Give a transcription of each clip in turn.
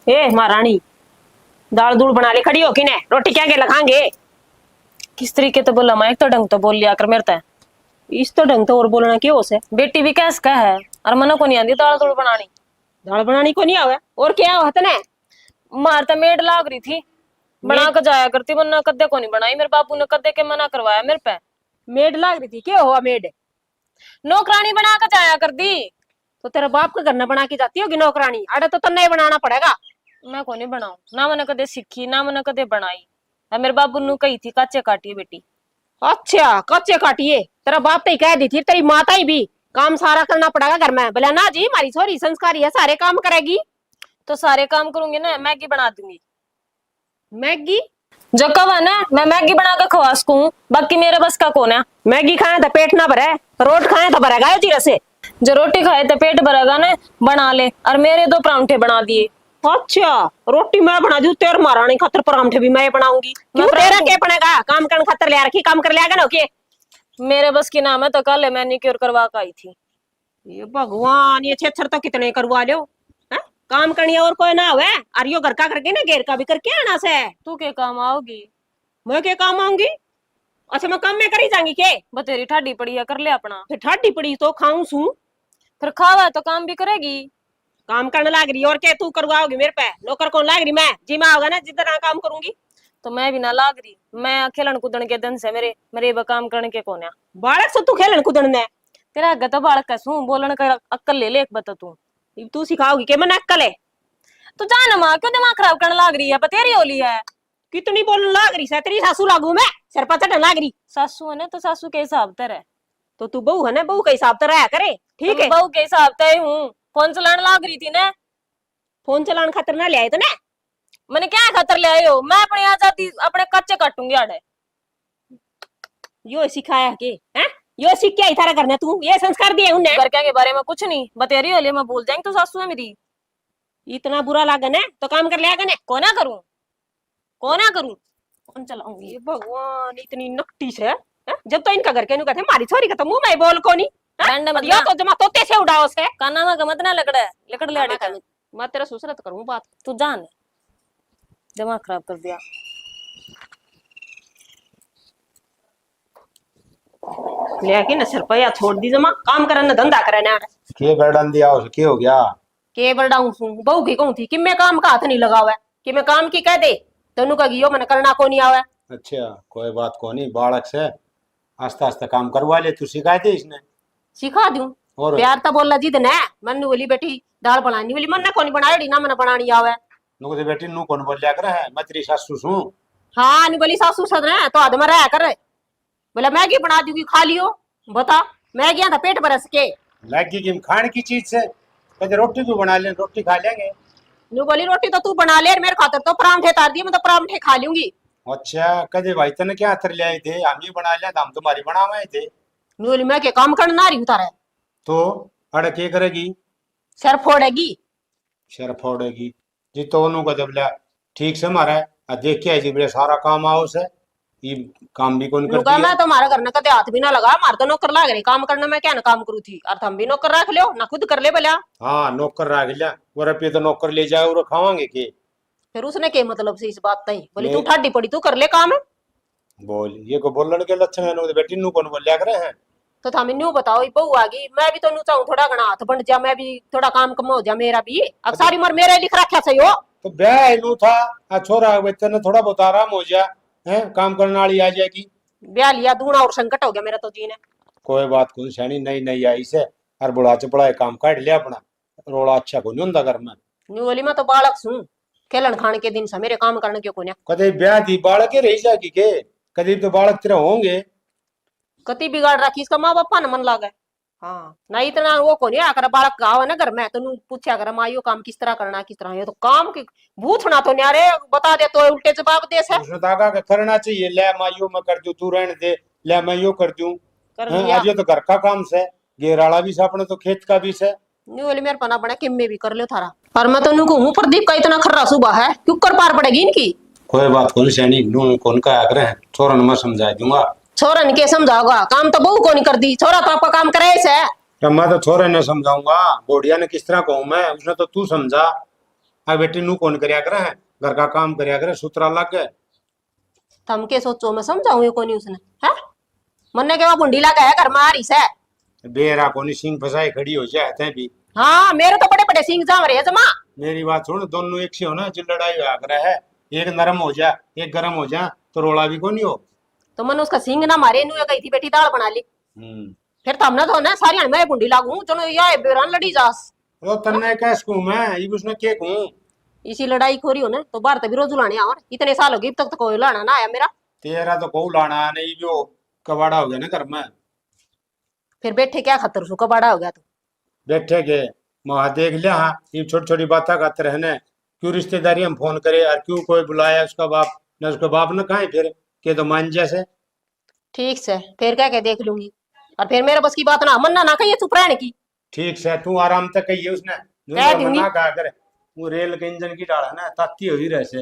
ए महारानी, दाल दूल बना ले, खड़ी हो कि ने रोटी क्या के लगाएंगे? किस तरीके तो बोला मैं, एक तो ढंग तो बोल लिया कर मेरे तय। इस तो ढंग तो और बोलना क्यों से? बेटी भी कैस का है और मना को नहीं आती दाल दूल बनानी। दाल बनानी को नहीं आवे और क्या होता ने? मार तो मेड लाग रही थी, बना कर जाया करती, वरना कद्दे को नहीं बनाई। मेरे बापू ने कद्दे के मना करवाया मेरे पे। मेड लाग रही थी, क्या हुआ मेड? नौकरानी बना कर जाया कर दी। तो तेरा बाप का घर न बना के जाती होगी नौकरानी, अरे तो तन्ने ही बनाना पड़ेगा। मैं को नहीं बनाऊ, ना मैंने कदे सीखी ना मैंने कदे बनाई। और मेरे बाबू ने कही थी काचे काटिए बेटी। अच्छा, कच्चे काटिए, तेरा बाप तो ही कह दी थी, तेरी माता ही भी काम सारा करना पड़ेगा घर में। बोला ना जी हमारी छोरी संस्कारी है, सारे काम करेगी। तो सारे काम करूंगी ना, मैगी बना दूंगी। मैगी? जो कब है ना मैं मैगी बना कर खवा सकूं, बाकी मेरे बस का कौन है। मैगी खाए तो पेट ना भरे, रोट खाए तो भरेगा ये जीरे से। जो रोटी खाए तो पेट भरेगा ना, बना ले। और मेरे 2 परांठे बना दिए। अच्छा, रोटी मैं बना दूं, तेरे महारानी खातर परांठे भी मैं बनाऊंगी। क्यों मैं तेरा क्या बनेगा? काम करने खातर ले रखी, काम कर लिया ना के। मेरे बस की नाम है तो कल मैनिक्योर करवा के आई थी। ये भगवान, ये छेछर तो कितने करवा लो हैं? काम करनी और कोई ना हुए, और यो घर का करके ना घेर का भी करके आना से। तू के काम आओगी? मैं क्या काम आऊंगी? अच्छा, मैं काम में करी जाऊंगी के? बतेरी ठाडी पड़ी है, कर ले अपना। फिर ठाडी पड़ी तो खाऊं सू? फिर खावा तो काम भी करेगी। काम करने लाग रही और क्या तू करवाओगी मेरे पे? नौकर कौन लाग रही? मैं जी मैं होगा ना जिधर काम करूंगी। तो मैं भी ना लाग रही, मैं खेलन कूदन के दिन से मेरे मेरे काम करने के कौन है। बालक से तू खेलन कूदन ने? तेरा अग्गा तो बालक कैसू बोलन का अक्कल ले ले एक बता तू। तू सिखाओगी के? मैं अक्कल है? तो जान माँ क्यों दिमाग खराब करने लाग रही है, बतेरी होली है। कितनी बोलने लाग रही है? तेरी सासू लागू मैं? सिर पर चढ़ने लाग रही? सासू है ना तो सासू के हिसाब तर है। तो तू बहू है ना, बहू के हिसाब से रहा करे, ठीक है? बहू के हिसाब तय हूँ। फोन चलाने लाग रही थी ना। फोन चलाने खातर ना ले आए तो ना? मैंने क्या खतर ले आए हो, मैं अपनी आजादी अपने कच्चे काटूंगी आड़े। यो सिखाया के हैं? यो सीख के आई थारा करना, तू ये संस्कार दिए उन्हें? घर के बारे में कुछ नहीं बतेरी होली मैं भूल जाएंगे तो सासू है मेरी। इतना बुरा लागन है तो काम कर लिया कने। कोना करूं, कोना करूं, कौन चलाऊंगी। ये भगवान, इतनी नकटी से हैं? जब तो इनका घर के नु कहते मारी छोरी का तो मुंह में बोल कोनी। डंडा मत यो तो जमा तोते से उड़ाओ से। काना में गमत ना लकड़ा है, लकड़ ले आड़े का। मैं तेरा सुसरत करूं बात। तू जान, दिमाग खराब कर दिया। ले आके न सर पे या छोड़ दी, जमा काम करन धंधा करे ना। के बर्डन दिया उसे, के हो गया? के बड़ाऊं सू बहू की कहूं थी कि मैं काम का हाथ नहीं लगावे, कि मैं काम की कह दे तनु का गियो मन करना को नहीं आवे। अच्छा, कोई बात को नहीं, बालक से आस्ते आस्ते काम करवा ले। तू सिखाए थे इसने? सिखा दूं? और प्यार तो बोला जिद ने मन बोली बेटी दाल बनानी बोली, मन को नहीं बनाई ना, मन बनानी आवे। नुको तो बेटी नु कौन बोल लिया करे है, मैं तेरी सासू हूं। हाँ नहीं बोली सासू सद ने तो आदमी रहा कर। बोला मैगी बना दूंगी खा लियो। बता, मैगी था पेट बरस के। मैगी की खाने की चीज से कदे रोटी भी बना ले, रोटी खा लेंगे। नु बोली रोटी तो तू बना ले, मेरे खातर तो परांठे तार दिए, मैं तो परांठे खा लूंगी। अच्छा, कदे भाई तने क्या अतर ले आए थे? हम ही बना लिया, हम तुम्हारी बनावे थे। नु बोली मैं के काम करना रही उतारे। तो अड़ के करेगी? सर फोड़ेगी। शर फोड़ेगी जी तो उन्हों का जब लिया ठीक से मारा है, देख के आई जी बड़े सारा काम आओ से ये काम भी कौन नु करती कहा है। मैं तुम्हारे घर ने कदे हाथ भी ना लगा, मार तो नौकर लाग रही काम करना, मैं क्या ना काम करू थी और तुम भी नौकर रख लियो ना, खुद कर ले बोला। हाँ, नौकर रख लिया, वो रुपये तो नौकर ले जाए और खावांगे के? फिर उसने के मतलब से इस बात तई बोली तू नहीं। ठाडी पड़ी तू कर ले काम। बोल ये को बोलन के लक्षण है, नु बेटी नु कौन बोल लिया करे हैं। तो थामी न्यू बताओ ये बहू आ गई, मैं भी तो नु चाहूं थोड़ा घना हाथ बन जा, मैं भी थोड़ा काम कम हो जा मेरा भी। अब सारी उम्र मेरा ही लिख रखा सही हो। तो ब्याह नु था आ छोरा बच्चे ने थोड़ा बहुत आराम हो जा है, काम करने वाली आ जाएगी। ब्याह लिया दूना और संकट हो गया मेरा तो जी ने। कोई बात कौन सैनी नई नई आई से और बुढ़ा चपड़ा काम काट लिया अपना, रोड़ा अच्छा को नहीं होता घर में। न्यू बोली मैं तो बालक सू, खेलन खाने के दिन से मेरे काम करने के कोन्या। कदे ब्याह दी बालक ही रही जाएगी के? कदे तो बालक तेरा होंगे। कति बिगाड़ रखी इसका माँ बापा न मन लागे। हाँ ना इतना वो को नहीं आकर बालक गाँव है ना घर में तो नू पूछा कर माँ यो काम किस तरह करना किस तरह, ये तो काम की भूथना तो न्यारे बता दे तो उल्टे जवाब दे से। उसने दागा का करना चाहिए, ले मैं यो मैं कर दूं, तू रहने दे, ले मैं यो कर दूं। कर हैं, लिया। आज ये तो घर का काम से, गेराड़ा भी से अपने तो खेत का भी से। न्यू बोली मेरे पना बना किम्मे भी कर लो थारा, और मैं तो नू कहूँ प्रदीप का इतना खर्रा सुबह है क्यों कर पार पड़ेगी इनकी। कोई बात कौन सैनी नु कौन का आग्रह है, छोरन मैं समझा दूंगा। छोरन के समझाओगा, काम तो बहू को नहीं कर दी, छोरा तो आपका काम करे ऐसे। मैं तो छोरे ने समझाऊंगा, बोढ़िया ने किस तरह कहूं मैं, उसने तो तू समझा। आ बेटी नू कौन करया करे है, घर का काम करया करे, सुतरा लग गए। थम के सोचो मैं समझाऊं ये कोनी उसने है मन्ने के वहां बुंडी लगा है घर मारी से। बेरा कोनी सिंह फसाई खड़ी हो जाए तै भी। हाँ मेरे तो बड़े बड़े सिंह जाम रहे जमा। मेरी बात सुन, दोनों एक से होना, जो लड़ाई हुआ करे है, एक नरम हो जा एक गरम हो जा तो रोला भी कोनी हो। तो मन उसका सिंह ना मारे नु गई थी बेटी दाल बना ली। फिर तमने तो ना सारी हन मैं बुंडी लागू चलो या बेरान लड़ी जास। वो तन्ने कैस कहूं मैं, ये उसने के कहूं। इसी लड़ाई खोरी हो ना तो बाहर तभी रोज लाने और इतने साल हो गए अब तक तो कोई लाना ना आया मेरा। तेरा तो कहू लाना नहीं, जो कबाड़ा हो गया ना घर में। फिर बैठे क्या खतर सु कबाड़ा हो गया तो। बैठे के वहां देख लिया, हाँ ये छोटी छोटी बातें करते रहने, क्यों रिश्तेदारी हम फोन करे और क्यों कोई बुलाया उसका बाप न, उसका बाप न कहा फिर के तो मान जैसे। ठीक से फिर क्या क्या देख लूंगी और फिर मेरे बस की बात ना मन्ना ना कहिए चुप रहने की। ठीक से तू आराम तक कहिए उसने कह दूंगी। ना कहा करे, वो रेल के इंजन की डाला ना ताती हुई रहे से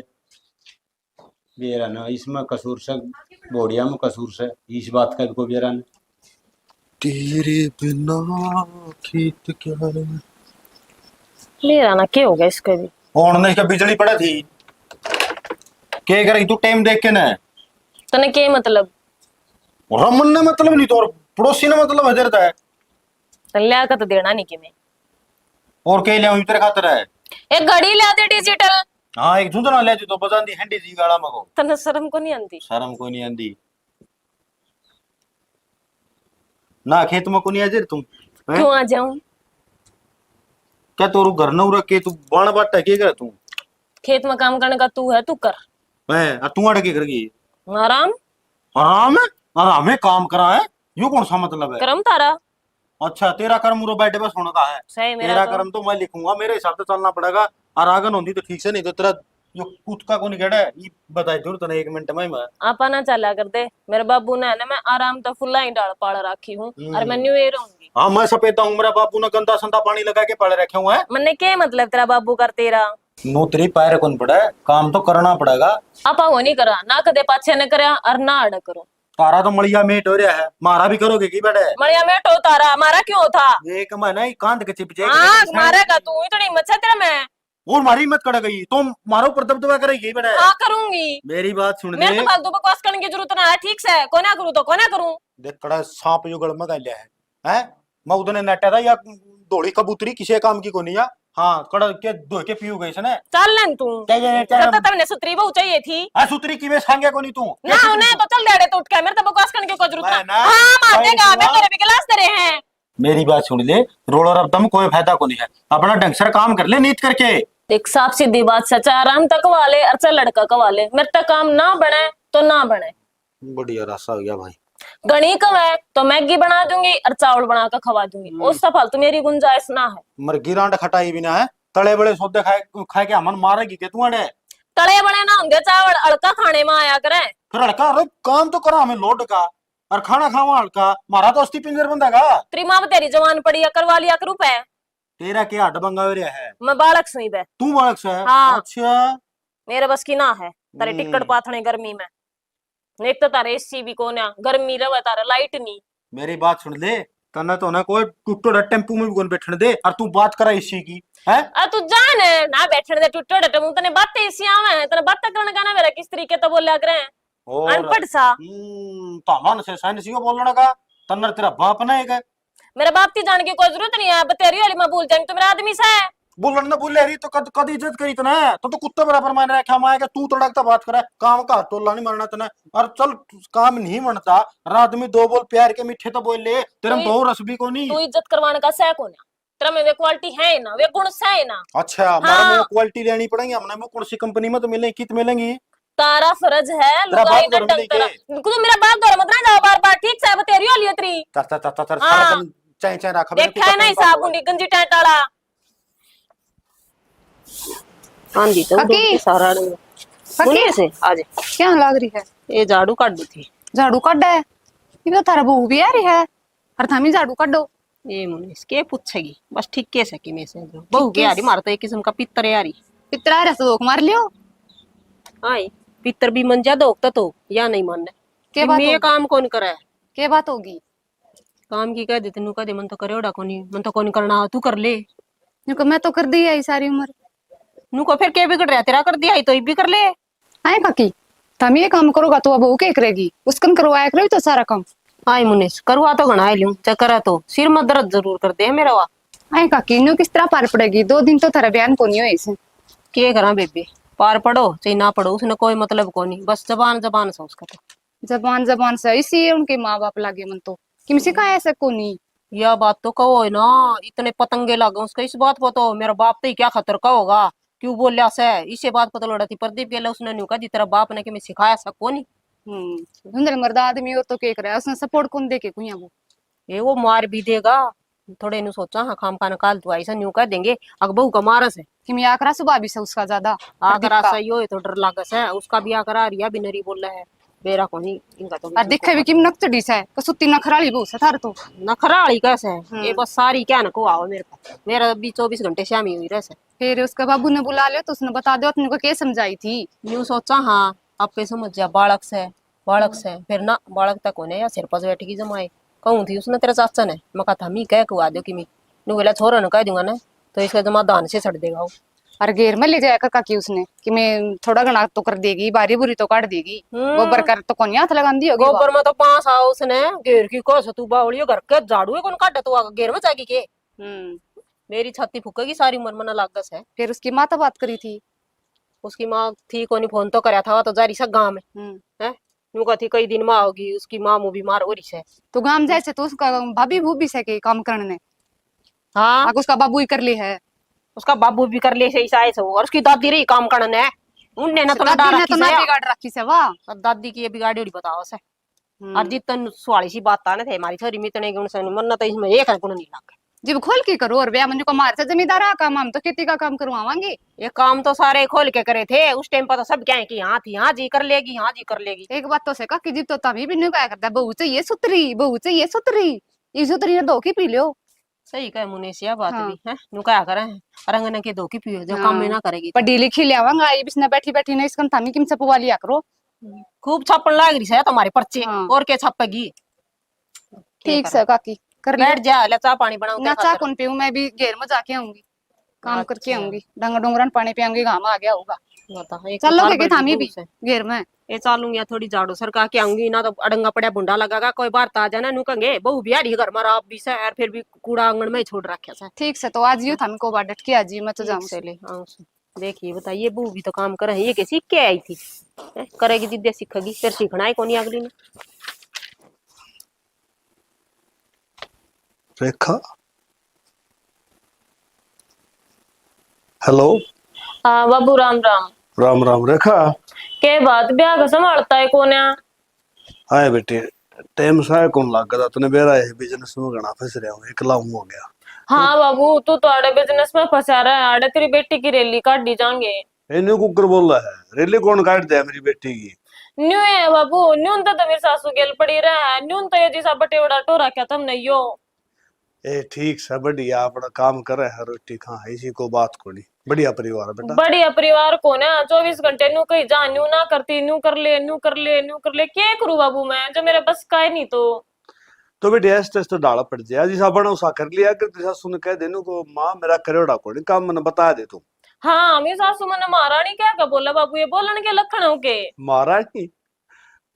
बेरा ना, इसमें कसूर से बोड़िया में कसूर से इस बात का को बेरा ने। तेरे बिना खेत क्या है। मेरा ना क्या हो गया इसका भी। और ने इसका बिजली पड़ा थी के करेगी तू टाइम देख के ना। तने के मतलब रमन ने मतलब नहीं तो और पड़ोसी ने मतलब है देता है। तल्ला का तो देना नहीं कि मैं और के ले तेरे खातर है। एक घड़ी ला दे डिजिटल। हाँ एक झुंझुना ले तो बजांदी हैंडी जी गाड़ा मगो। तने शर्म को नहीं आंदी। शर्म को नहीं आंदी ना, खेत में को नहीं आजे तुम हैं? क्यों आ जाऊं? क्या तोरू घर न रख के तू बाण बाटा के कर तू खेत में काम करने का तू है तू कर। है तू अड़ के करगी आराम आराम है। आराम है काम करा है, यू कौन सा मतलब है। करम तारा अच्छा तेरा कर्म उरो बैठे बस होने का है। सही मेरा तेरा तो। कर्म तो मैं लिखूंगा, मेरे हिसाब से चलना पड़ेगा। और आगन होती तो ठीक से, नहीं तो तेरा जो कुत का को नहीं गड़ा है ये बताई दूर तने 1 मिनट में मैं। आपा ना चला कर दे मेरे बाबू ने है ना, मैं आराम तो फुल्ला ही डाल पाड़ रखी हूँ और मैं न्यू ईयर रहूंगी। हाँ मैं सपेता हूँ, मेरा बापू ने गंदा संदा पानी लगा के पड़े रखे हुए हैं। मन्ने के मतलब तेरा बाबू कर तेरा नौतरी पैर कौन पड़ा है, काम तो करना पड़ेगा। आपा वो नहीं करा ना कदे पाछे ने करा और ना अड़ करो। तारा तो मलिया मेट हो रहा है, मारा भी करोगे की बेटे। मरिया में टो तारा हमारा क्यों था। एक महीना ही कांध के चिपचे हाँ मारेगा तू इतनी मच्छा तेरा मैं। और मारी मत कर गई तुम, मारो पर दबदबा करेगी बेटे। हाँ करूंगी। मेरी बात सुन मेरे ले। तो फालतू बकवास करने की जरूरत ना है, ठीक से कोना करूँ तो कोना करूँ। देख कड़ा सांप युगल में गया है हैं? मैं उधर नेटा था या दौड़ी कबूतरी किसी काम की को नहीं है। हाँ कड़ा के दो के पीऊ गई सने। चल लेन तू कब तक ने सुतरी बहु चाहिए थी। आ सुतरी की वे सांगे को नहीं तू ना उन्हें तो चल देड़े तो उठ के, मेरे तो बकवास करने की कोई जरूरत मैं ना। ना- हाँ मार मैं देगा, मैं ना- तेरे भी गिलास तेरे हैं। मेरी बात सुन ले, रोलर अब दम कोई फायदा को नहीं है, अपना ढंग से काम कर ले नीत करके। देख साफ सीधी बात सच, आराम तक वाले अच्छा लड़का कवाले, मेरे तक काम ना बने तो ना बने। बढ़िया रास्ता हो गया भाई। गणी कमाए तो मैगी बना दूंगी और चावल बना कर खवा दूंगी, उस सफल तो मेरी गुंजाइश ना है। मर गिरांड खटाई भी ना है, तले बड़े सौदे खाए खाए के हमन मारेगी के तू अड़े। तले बड़े ना होंगे चावल, अड़का खाने में आया करे। फिर लड़का अरे काम तो करा हमें लोड का और खाना खावा हल्का, मारा तो अस्थि पिंजर बंदेगा। तेरी माँ तेरी जवान पड़ी है, करवा लिया करूँ पे। तेरा क्या हड बंगा रहा है, मैं बालक सुई बे। तू बालक से है। हाँ। अच्छा मेरे बस की ना है तारे टिकट पाथने गर्मी में। एक तो तारे एसी भी को ना गर्मी रहे तारे लाइट नहीं। मेरी बात सुन ले, तना तो ना कोई टुटो टेम्पू में भी कौन बैठने दे और तू बात करा इसी की है। आ तू जान ना बैठने दे टुटो डटे मुंह, तने बातें इसी आवे हैं, तने बातें करने का ना मेरा किस तरीके तो बोल लग रहे हैं और अनपढ़ सा। तामान से साइंस को बोलने का तन्नर तेरा बाप ना है। मेरे बाप की जान की कोई जरूरत नहीं है, बतेरी वाली मैं भूल जाऊंगी तो मेरा आदमी सा है। बोलन ना बोले रही तो कद कद इज्जत करी तना, तो कुत्ते बराबर मान रखा माएगा तू तड़कता बात करे, काम का टोला नहीं मारना तना। और चल काम नहीं मनता, आदमी दो बोल प्यार के मीठे तो बोल ले, तेरे में बहु रस भी को नहीं। तू इज्जत करवाने का सह कौन है, तेरा में वे क्वालिटी है ना, वे गुण सा है ना। अच्छा हाँ। हमारा क्वालिटी लेनी पड़ेगी, हमने में कौन सी कंपनी में तो मिलेगी, कित मिलेंगी। तारा फर्ज है तेरा लुगाई बाप ना घर में ढंग लेके। तेरा तू मेरा बाप घर मत ना जाओ बार बार, ठीक से बतेरी वाली तेरी। तर तर तर तर हाँ। सारा दिन चाय चाय रखा देखा है ना हिसाब गुंडी गंजी टाटाड़ा आंधी तो काकी। उड़ के सारा मुने से आज क्या लग रही है। ये झाड़ू काट दी थी। झाड़ू काट है ये तो थारा बहू भी आ रही है और थामी झाड़ू काटो। ये मुने के पूछेगी बस ठीक कैसे कि मैं से बहु के यारी मारता एक किस्म का पितर यारी पितरा रहा तो मार लियो। आई पितर भी मन ज्यादा होता तो या नहीं मानने के बात मैं होगी? काम कौन करे के बात होगी। काम की कह दे तेनू कह दे मन तो करे ओडा कोनी मन तो कोनी करना तू कर ले। यूं मैं तो कर दी है सारी उम्र। नुको फिर के बिगड़ रहा तेरा कर दिया ही तो भी कर ले। आए काकी तुम ये काम करोगा तो अब वो क्या करेगी, उसकन करवाया करो तो सारा काम। आई मुनीस करवा तो घना लूं चक्कर तो सिर में दर्द जरूर कर दे मेरा वा। आए काकी न्यू किस तरह पार पड़ेगी, 2 दिन तो थारा बयान को नहीं हो इसे। के करा बेबे पार पढ़ो चाहे ना पढ़ो उसने कोई मतलब को नहीं, बस जबान जबान से उसका तो। जबान जबान से इसी उनके माँ बाप लागे मन तो किम सिखाया ऐसा को नहीं। यह बात तो कहो है ना, इतने पतंगे लगे उसका इस बात को तो मेरा बाप तो ही क्या खतर का होगा, क्यों बोलिया से इसे बात पता लड़ा थी प्रदीप के लिए उसने न्यू कहा जी तेरा बाप ने कि मैं सिखाया सको नहीं। धुंधल मर्द आदमी और तो क्या करे, उसने सपोर्ट कौन दे के कुया वो। ये वो मार भी देगा थोड़े नु सोचा हाँ खाम खाना काल तू ऐसा न्यू कह देंगे अग बहू का मारस है किम आकरा सुबह भी से उसका ज्यादा आकर आशा यो है तो डर लागस है उसका भी आकर आ रिया भी नरी बोल रहा है बेरा को नहीं इनका तो और दिखे भी किम नकचड़ी से कसुत्ती नखराली बहुत से थार तो। नखराली कैसे है ये बस सारी क्या न को आओ मेरे पास मेरा भी 24 घंटे शामी हुई रहे। फिर उसके बाबू ने बुला लिया तो उसने बता दिया तुमको क्या समझाई थी। न्यू सोचा हाँ अब पे समझ जा बालक से फिर ना बालक तक होने या सिर पर बैठ की जमाए कहूँ थी उसने तेरे चाचा ने मैं कहा था मी कह के आ दो कि मी नु बोला छोरा ने कह दूंगा ना तो इसका जमा दान से सड़ देगा वो। और घेर में ले जाया कर काकी उसने कि मैं थोड़ा घना तो कर देगी, बारी बुरी तो काट देगी, गोबर कर तो कौन हाथ लगा दी होगी। गोबर में तो 5 आओ उसने घेर की कोस तू बावलियो घर के झाड़ू है कौन काटे तू घेर में जाएगी के। मेरी छाती फूकेगी सारी उम्र मना लागस है। फिर उसकी माँ तो बात करी थी, उसकी माँ थी कोनी फोन तो कराया था तो जारी सा गांव में है नुका थी कई दिन माँ होगी उसकी माँ मुँह बीमार हो रही है तो गांव जाए से तो उसका भाभी भूभी से के काम करने। हाँ उसका बाबू ही कर ली है, उसका बाबू भी कर ले से ईसाई से और उसकी दादी रही काम करने उनने ना तो लड़ा दादी ने रखी तो ना बिगाड़ रखी से वाह। और दादी की ये बिगाड़ी उड़ी बताओ से और जितन सुवाली सी बात ताने थे हमारी छोरी मितने गुण से मन तो इसमें एक गुण नहीं लग जब खोल के करो और ब्याह मंजू को मार से जमींदार आ काम हम तो खेती का काम करवावांगे। ये काम तो सारे खोल के करे थे उस टाइम पर तो सब क्या है कि हाँ थी हाँ जी कर लेगी हाँ जी कर लेगी। एक बात तो से का कि जीप तो तभी भी नहीं क्या करता, बहू चाहिए सुतरी बहू चाहिए सुतरी, ये सुतरी ने दो की पी लो। सही कहे मुनेशिया बात हाँ। भी है नु क्या करे रंगने के दो की पियो जो काम में ना करेगी तो। पढ़ी लिखी ले आवांगा ये बिसना बैठी बैठी ना इसकन थामी किम छपवा लिया करो। खूब छापन लाग रही है तुम्हारे पर्चे हाँ। और क्या छापेगी। ठीक से काकी कर बैठ जा ले चाय पानी बनाओ ना चाह कौन पीऊं, मैं भी घेर में जाके आऊंगी काम करके आऊंगी, डंगर डोंगरन पानी पियाऊंगी, घाम आ गया होगा। चलो के थामी भी घेर में ये चालूंगी थोड़ी झाड़ू सरका के आऊंगी ना तो अडंगा पड़ा बुंडा लगागा कोई बार ता जाना नु कंगे बहु बिहारी घर में आप भी से और फिर भी कूड़ा आंगन में ही छोड़ रखे से। ठीक से तो आज यू थामी को बार डट के आज मैं तो जाऊं से ले आऊं देखिए बताइए बहू भी तो काम करे ये के सीख के आई थी करेगी जिद्दे सीखेगी फिर सीखना है कोनी अगली ने। रेखा हेलो हाँ बाबू राम राम। राम राम रेखा के बात ब्याह का संभालता है कौन है। आए बेटे टाइम सा कौन लागदा तने बेरा है बिजनेस में घना फंस रहा हूं एकला हूं हो गया। हाँ बाबू तू तो आड़े बिजनेस में फंसा रहा है, आड़े तेरी बेटी की रैली काट दी जाएंगे। इन्हें कुकर बोल रहा है रेली कौन काट दे मेरी बेटी की। न्यू है बाबू न्यून तो मेरी सासू गेल पड़ी रहा है न्यून तो ये जैसा बटे बड़ा टोरा क्या तुम नहीं हो। ए ठीक सा बढ़िया अपना काम करे है रोटी खा इसी को बात को नहीं बढ़िया परिवार है बेटा। बढ़िया परिवार को ना 24 घंटे न्यू कहीं जा न्यू ना करती न्यू कर ले न्यू कर ले न्यू कर ले क्या करूँ बाबू मैं जो मेरे बस का है नहीं तो बेटे ऐसे तो डाला पड़ जाए जिसा बना उसा कर लिया कर तेरा सुन कह देनु को माँ मेरा करेड़ा को नहीं काम मैंने बता दे तू। हाँ मेरी सासू मैंने महारानी क्या का बोला बाबू ये बोलन के लखनऊ के महारानी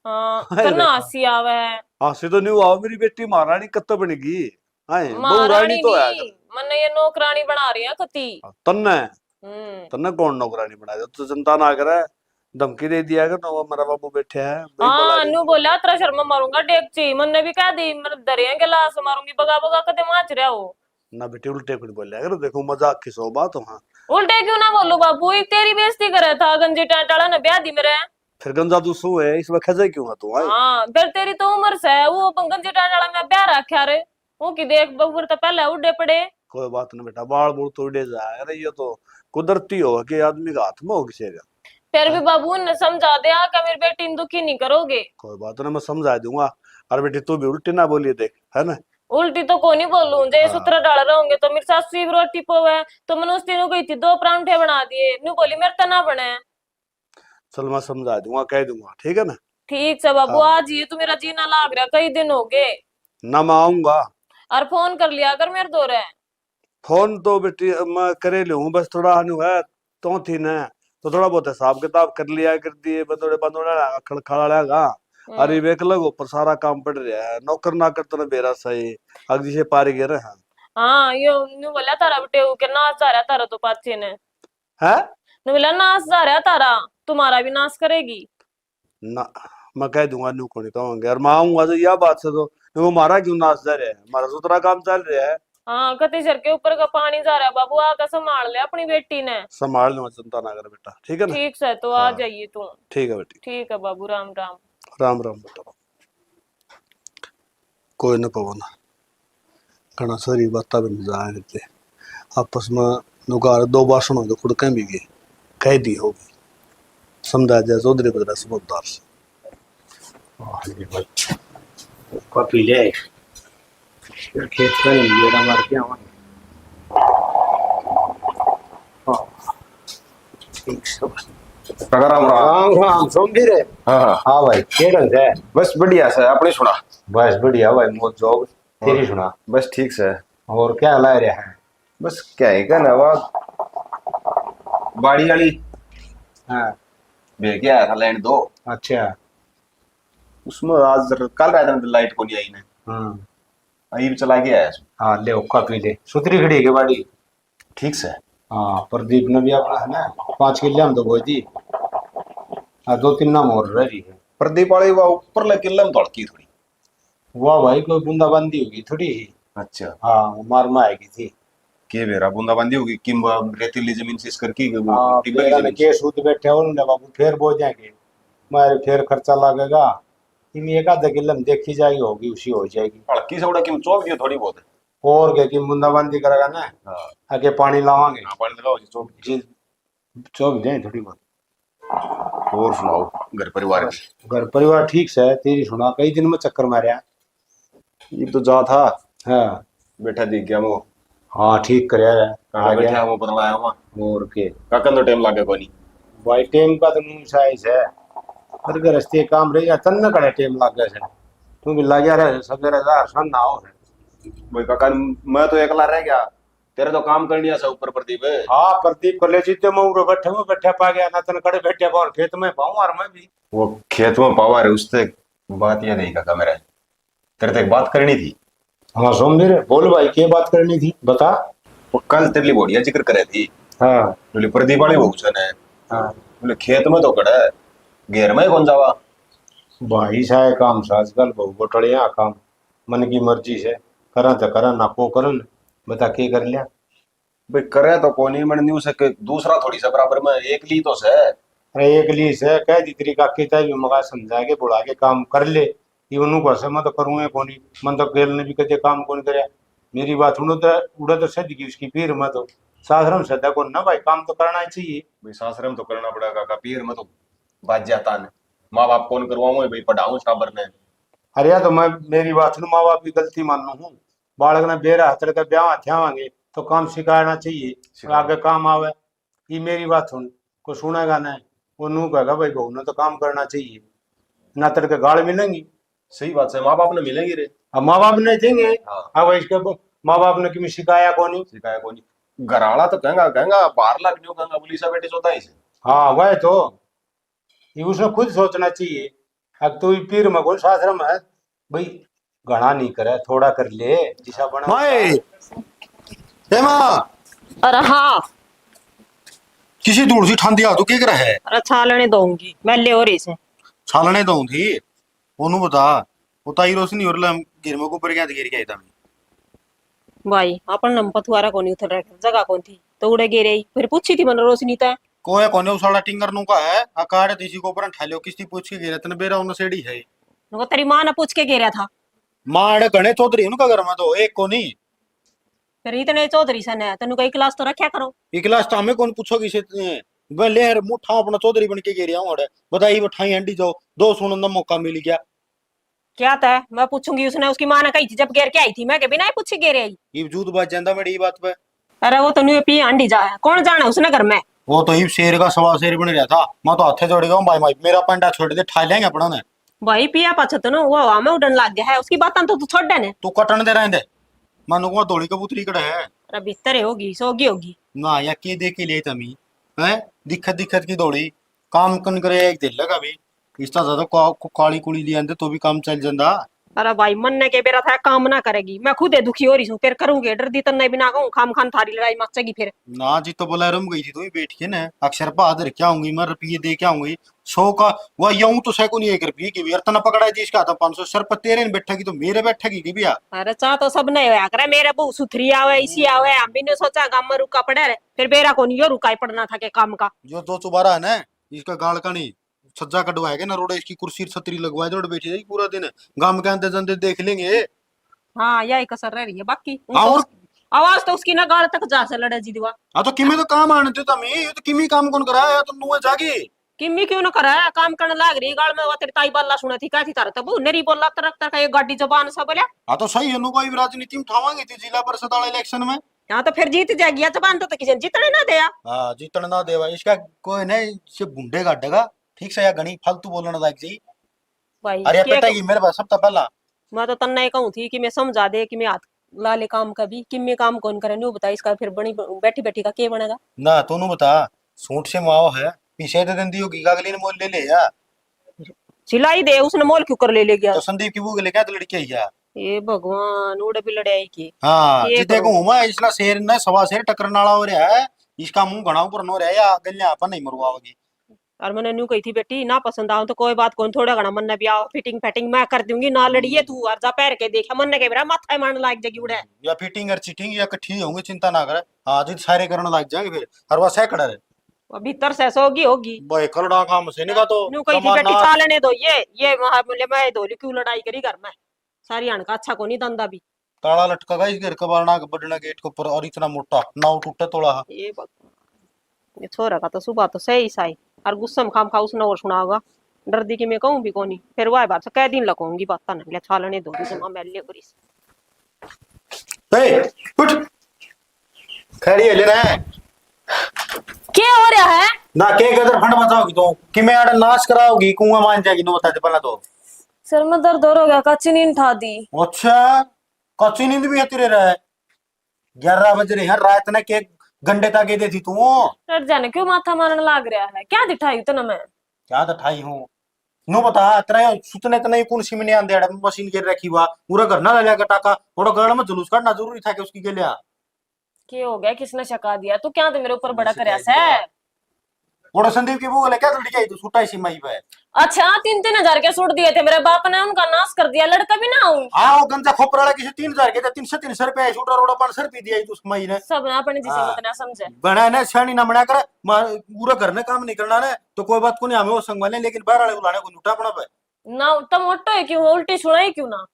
हाँ करना हंसी आवे है। हंसी तो नहीं आओ मेरी बेटी महारानी कत्तो बनेगी महारानी तो मन ये नौकरानी बना रही है कती तन्ने कौन नौकरानी बना दे तो जनता ना करे धमकी दे दिया कर ना मेरा बाबू बैठे है। हाँ नु बोला तेरा शर्मा मारूंगा डेकची मन भी कह दी मैं दरिया के लाश मारूंगी बगा बगा कदे माच रहा हो ना बेटे उल्टे कुछ बोलिया कर देखो मजाक की सो बात हो। उल्टे क्यों ना बोलू बाबू तेरी बेइज्जती करे था गंजी टाटा ने ब्याह दी मेरे फिर गंजा तू सू है इसमें खजे क्यों है तू। हाँ फिर तेरी तो उम्र से वो गंजी टाटा में ब्याह रखा रे वो की देख बबूर तो पहले उड़े पड़े। कोई बात नहीं बेटा बाल बुड़ तो उड़े जाए अरे ये तो कुदरती हो कि आदमी का हाथ में हो किसी का। फिर भी बाबू ने समझा दिया कि मेरी बेटी दुखी नहीं करोगे। कोई बात नहीं मैं समझा दूंगा। अरे बेटी तू भी उल्टी ना बोलिए देख है ना। उल्टी तो को नहीं बोलूं जे सूत्र डाल रहोगे तो मेरी सासू ही रोटी पोवे तो मैंने उस दिन गई थी 2 परांठे बना दिए नु बोली मेरे तो ना बने। चल मैं समझा दूंगा कह दूंगा ठीक है ना। ठीक है बाबू आज ये तो मेरा जीना लाग रहा कई दिन हो गए ना मैं आऊंगा और फोन कर लिया अगर मेरे दो रहे फोन तो बेटी मैं करे लूं बस थोड़ा अनु है तो थी ना, तो थोड़ा बहुत हिसाब किताब कर लिया कर दिए, बंदोड़े बंदोड़े खड़ा लेगा। अरे वेख लो ऊपर सारा काम पड़ रहा है, नौकर ना कर तो बेरा सही अगजी से पारी गिर है। हाँ यो नु बोला तारा बेटे के नाश जा रहा तारा तो पाचे ने है नु बोला नाश जा रहा तारा, तुम्हारा भी नाश करेगी। ना मैं कह दूंगा नू को नहीं कहूंगे, और मैं आऊंगा तो यह बात से तो वो मारा क्यों नाश जा रहा है, हमारा सुथरा काम चल रहा है। हाँ कति सर के ऊपर का पानी जा रहा है बाबू, आकर संभाल ले अपनी बेटी ने। संभाल लो, चिंता ना कर बेटा, ठीक है ना। ठीक से तो आ हाँ। जाइए तुम। ठीक है बेटी। ठीक है बाबू, राम राम। राम राम बेटा। कोई न पवन घना सारी बातें भी जाए करते आपस में नुकार दो भाषण हो तो खुड़कें भी गए कह दी होगी समझा जाए चौधरी बदला सबदार से। कॉपी ले खेत का मेरा मार के आवा। राम राम। राम राम सोमवीर है। हाँ हाँ हाँ भाई के ढंग है। बस बढ़िया से अपनी सुना। बस बढ़िया भाई मौज जोग तेरी सुना। बस ठीक से। और क्या ला रहा है। बस क्या है कहना वो बाड़ी वाली हाँ भेज के आया था लैंड दो, अच्छा उसमें आज कल रात में लाइट को नहीं आई ने, हाँ अभी चला के आया इसमें। हाँ ले कॉपी ले सुतरी खड़ी के बाड़ी। ठीक से। हाँ प्रदीप ने भी अपना है ना 5 किले हम तो बोई थी। हाँ 2-3 नाम और रह रही है। प्रदीप वाली वो ऊपर ले किले में तड़की थोड़ी। वाह भाई कोई बूंदाबांदी होगी थोड़ी ही। अच्छा हाँ वो मार में आएगी थी। के बेरा बूंदाबांदी होगी कि रेतीली जमीन से इस करके वो हाँ टिब्बे की पेड़ा में जमीन से। केस उठ बैठे उन्होंने बाबू फिर बो जाएंगे मारे फिर खर्चा लगेगा। इन एक आधा किले में देखी जाएगी होगी उसी हो जाएगी। तड़की से उड़ा कि चौक दियो थोड़ी बहुत है। और क्या कि बूंदाबांदी करेगा ना हाँ आगे पानी लावांगे हाँ, पानी लगाओ जी चौक दी। जी चौक जाए थोड़ी बहुत। और सुनाओ घर परिवार की। घर परिवार ठीक से है तेरी सुना कई दिन में चक्कर मारिया। ये तो जा था हाँ बैठा दिख गया वो हाँ ठीक कर कहाँ बैठा वो पता आया वहाँ और के काकन तो टाइम लागे कोई नहीं। भाई टेम का तो नू साइज है पर के रस्ते काम रही तन न करे टेम लाग गए तू भी लग रहा सवेरे 1000 सन ना हो भाई काका मैं तो एकला रह गया, तेरे तो काम करनी है सब ऊपर प्रदीप है। हाँ प्रदीप को ले जीते मैं उरो बैठे पा गया ना तन कड़े बैठे और खेत में पाऊं और मैं भी वो खेत में पावा रे उससे बात ये नहीं काका मेरे, तेरे से एक बात करनी थी। हाँ सोमवीर बोल भाई क्या बात करनी थी बता। वो कल तेरे लिए बढ़िया जिक्र करे थी। हाँ बोले प्रदीप वाली बहू है हाँ बोले खेत में तो कड़ा है घेर में कौन जावा। भाई साहे काम से आजकल बहु गोटड़िया काम मन की मर्जी से करा तो करा ना को करन बता के कर लिया। भाई करे तो कौन ही मन नहीं सके दूसरा थोड़ी सा बराबर में एक ली तो से। अरे एक ली से कह दी तरीका के चाहिए मगा समझा के बुला के काम कर ले ये उन्हों को मैं तो करूँ कोनी मन तो गेल ने भी कदे काम कौन करे मेरी बात उड़ा तो सद की उसकी पीर में तो सासरम सदा को ना भाई काम तो करना ही चाहिए। भाई सासरे में तो करना पड़ेगा काका, पीर में तो बात जाता है माँ बाप कौन करवाऊँ भाई पढ़ाऊँ टाबर ने। अरे यार तो मैं मेरी बात माँ बाप की गलती मानू हूँ बालक ने बेरा हथड़ के ब्याह ध्यावांगे तो काम सिखाना चाहिए आगे काम आवे। ये मेरी बात सुन को सुनेगा ना वो नू कहेगा भाई बहू ने तो काम करना चाहिए ना तड़के गाड़ मिलेंगी। सही बात है, माँ बाप ने मिलेंगे रे। अब माँ बाप ने देंगे हाँ अब इसके माँ बाप ने कि सिखाया कौन। सिखाया कौन घराला तो कहेंगा कहेंगा बाहर लग नहीं कहेंगा पुलिसा बेटी सोता ही से। हाँ वह तो ये उसने खुद सोचना चाहिए। अब तो ये पीर में कौन शास्त्रम है भाई घना नहीं करे थोड़ा कर ले जिसा बना। अरे हाँ किसी दूर से ठंडी आ तू क्या कर है। अरे छालने दूंगी मैं ले और इसे छालने दऊं थी ओनू बता वो ताई रोशनी और लम गिर में ऊपर क्या गिर गया था भाई अपन नम पथुआरा कोनी उतर रहा जगह कौन थी तो उड़े गिरे फिर पूछी थी मन रोशनी ता कोई कोने उसाला टिंगर नु का है अकाड़ देसी को ऊपर ठालियो किसी पूछ के गिरा तने बेरा उन सेड़ी है नुको तेरी माँ ने पूछ के गिरा था। माड़ गणे चौधरी उनका घर में तो एक को नहीं फिर इतने चौधरी सन है तेन कई क्लास तो रखा करो। एक क्लास तो हमें कौन पूछोगी से मैं ले मुठा अपना चौधरी बन के गिर आऊं बताइए बठाई हंडी जाओ दो सुनने का मौका मिल गया। क्या था मैं पूछूंगी उसने उसकी माँ ने कही थी जब घेर के आई थी मैं के बिना ही पूछी घेरे आई। ये जूत बात जांदा मेरी बात पे। अरे वो तो न्यू पी अंडी जा है कौन जाना उसने घर में। वो तो ही शेर का सवा शेर बन रहा था मैं तो हाथे जोड़ गया भाई मेरा पंडा छोड़ दे ठा लेंगे अपना ने। भाई पिया पाछा तो ना वो हवा में उड़न लग गया है उसकी बात तो तू छोड़ देने। तू कटन दे रहे मानो को धोली कबूतरी कड़ा है अरे भीतर होगी सोगी होगी ना या के दे के लिए तमी है दिक्कत दिक्कत की दौड़ी काम कन करे एक दिल लगा भी इसका ज्यादा काली कुली लिया तो भी काम चल जाता। अरे भाई मन के बेरा था काम ना करेगी, मैं खुद ही दुखी हो रही हूँ, फिर करूंगी डर दी तन्ने बिना कहूँ खाम खान थारी लड़ाई मचेगी फिर। ना जी तो बोला रम गई थी तो बैठ के ना अक्षर बहादुर क्या होंगी मैं रुपये दे के आऊंगी 100 का वह यूं तो सैको नहीं 1 रुपये की भी यार तना पकड़ा जी इसका था 500 सर पर तेरे ने बैठेगी तो मेरे बैठेगी की भैया। अरे चाह तो सब नहीं होया करे, मेरे बहू सुथरी आवे इसी आवे, हम भी ने सोचा गांव में रुका पड़े रहे, फिर बेरा को नहीं रुका ही पड़ना था के काम का। जो 212 है ना इसका गाल का नहीं सज्जा कटवाएगा ना रोड इसकी कुर्सी छतरी लगवाए जोड़ बैठी रहेगी पूरा दिन गांव के अंदर अंदर देख लेंगे। हाँ यही कसर रह रही है बाकी हाँ, और आवाज तो उसकी ना गाल तक जा से लड़े जी दीवा। हाँ तो किमी तो काम आने थे तमी ये तो किमी काम कौन कराया तो नुआ जागी किम्मी क्यों ना करा है काम करने लाग रही गाल में, वो तेरी ताई बल्ला सुना थी क्या थी तारा तब नेरी बोला तरक तरक ये गाड़ी जबान सब बोला। हाँ तो सही है नु कोई राजनीति में उठावांगे थी जिला परिषद वाले इलेक्शन में। हाँ तो फिर जीत जाएगी या जबान तो किसी ने जीतने ना दिया। हाँ जीतन ना देवा इसका कोई नहीं से बुंडे गाड़ेगा ठीक से या गणी फालतू बोलना लाग जी। भाई अरे क्या बेटा की मेरे पास सब तो पहला मैं तो तन्ना ये कहूँ थी कि मैं समझा दे कि मैं हाथ ला ले काम का भी कि मैं काम कौन करे नहीं बता इसका फिर बनी बैठी बैठी का क्या बनेगा। ना तू बता सूट से माओ है पीछे दे दिन होगी अगली ने मोल ले ले या सिलाई दे उसने मोल क्यों कर ले गया। तो संदीप की बुक लेके तो लड़की आई है। ये भगवान उड़े भी लड़ाई की। हाँ ये जिते करो। घूमा इसला शेर ने सवा शेर टकरन वाला हो रहा है इसका मुंह घना ऊपर नो रहा या गलियां अपन नहीं मरवाओगी। और मैंने न्यू कही थी बेटी ना पसंद आओ तो कोई बात कौन थोड़ा घना मन भी आओ फिटिंग फैटिंग मैं कर दूंगी ना लड़िए तू और जा पैर के देखा मन के मेरा माथा मारने लाग जाएगी उड़े। या फिटिंग और चिटिंग या इकट्ठी होंगे चिंता ना करे हाँ जी सारे करने लग जाएंगे फिर हर वह सैकड़ा है वो भीतर से होगी होगी। भाई कलड़ा काम से नहीं का तो न्यू कही थी बेटी खा लेने दो ये वहां बोले मैं धो ली क्यों लड़ाई करी घर में सारी हण का अच्छा को नहीं धंधा भी। ताला लटका इस घर का बारना बढ़ना गेट के ऊपर और इतना मोटा नाव टूटा तोड़ा। ये ये छोरा का तो सुबह तो सही सही और गुस्सा में खाम खा उसने और सुना होगा डर दी कि मैं कहूँ भी कोनी फिर वह बात से कह दिन लगूंगी बात ना ले छा लेने दो जमा मैं ले करी। ए उठ खड़ी है लेना है क्या हो रहा है? ना के कदर फंड बचाओगी तो कि मैं आड़ा नाश कराओगी कुआं मान जाएगी नो बता दे पहला तो। सर में दर्द हो गया, कच्ची नींद उठा दी। अच्छा कच्ची नींद भी आती रह रहा है 11 बज रहे हैं रात ने के घंटे तक दे थी तू डर जाने क्यों माथा मारने लाग रहा है, क्या दिखाई तो ना मैं क्या तो ठाई हूँ नो बता तेरा सुतने तो नहीं कौन सी में आंधे मशीन गिर रखी हुआ पूरा घर ना ले टाका थोड़ा घर में जुलूस काटना जरूरी था कि उसकी के लिया क्या हो गया, किसने शका दिया तू क्या तो मेरे ऊपर बड़ा करया है। और संदीप की वो क्या लड़की आई तू सुटा इसी माई पे। अच्छा 3-3 हजार के सूट दिए थे मेरे बाप ने, उनका नाश कर दिया, लड़का भी ना हूँ। हाँ वो गंजा खोपरा वाला किसी 3000 के 300 रुपए शूटर रोड़ा 500 रुपए दिया उस माई ने सब ना अपने जिसे हाँ। मत ना समझे बना ना छानी ना बना कर पूरा घर में काम नहीं करना ना तो कोई बात को नहीं हमें वो संग वाले लेकिन बाहर वाले बुलाने को लुटा अपना पे ना तुम मोटो है क्यों, उल्टी सुनाई क्यों ना।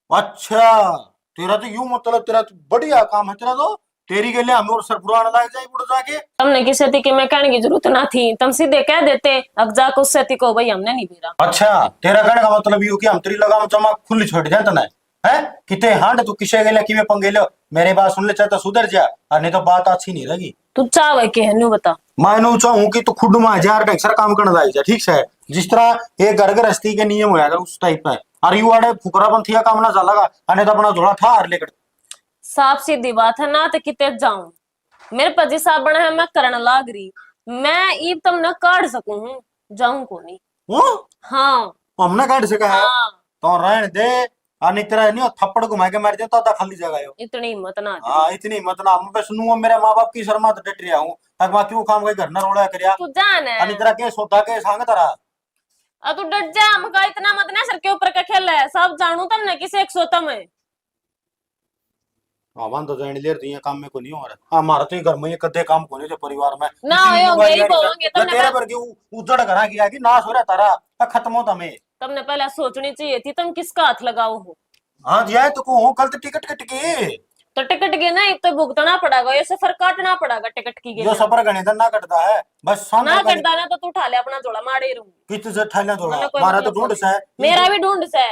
अच्छा तेरा तो यूं मतलब तेरा तो बढ़िया काम है तेरा तो तेरी के लिए हमें और सरपुराना लग जाए बुढ़ जाके। तुमने किसी थी कि मैं कहने की जरूरत ना थी, तुम सीधे कह देते अब जाकर उससे थी को भाई हमने नहीं पीरा। अच्छा तेरा कहने का मतलब यू कि हम तेरी लगाम जमा खुली छोड़ जाए तना है किते हांड तू किसे गेले कि मैं पंगे लो मेरे बात सुन ले चाहता सुधर जा और नहीं तो बात अच्छी नहीं रहेगी। तू चाहे के है न्यू बता। मैं चाहूँ कि तू खुद में 1000 का एक्स्ट्रा काम करना जाए ठीक है जिस तरह एक घर गृहस्थी के नियम होया उस टाइप में और यू आड़े फुकरापंथी का काम ना चलेगा अने तो अपना झोला था और लेकर साफ सीधी बात है ना तो किते जाऊं मेरे पति साहब बना है मैं करने लाग रही मैं ईब तुम न काट सकूं हूं जाऊं को नहीं। हाँ हमने काट सका है हाँ तो रहने दे नहीं तेरा नहीं थप्पड़ घुमा के मार दे तो खाली जगह हो इतनी हिम्मत ना दे। हाँ इतनी मत ना मैं सुनूंगा मेरे माँ बाप की शर्मा तो डट रहा हूँ तक मैं क्यों काम के घर ना रोड़ा करिया तू जान है अनि तेरा के सौदा के सांग तेरा तू डट जा हमका इतना मत ना सर के ऊपर का खेल है सब जानू तुमने किसे एक सोता में आवान तो जाने ले रही है काम में को नहीं हो रहा हमारा तो घर में ये कदे काम को नहीं थे परिवार में ना होंगे ही होंगे तेरे पर की उजड़ करा गया कि नाश हो रहा तारा खत्म होता मैं तुमने पहले सोचनी चाहिए थी तुम किसका हाथ लगाओ हो। हाँ जी आए तो को कल तो टिकट कट के तो टिकट के ना एक तो भुगतना पड़ेगा ये सफर काटना पड़ेगा टिकट की जो सफर गणे ना कटता है बस ना कटता ना तो तू उठा ले अपना जोड़ा मारे ही रहूंगी कित से ठाला जोड़ा मतलब कोई मारा तो मतलब ढूंढ से मेरा भी ढूंढ से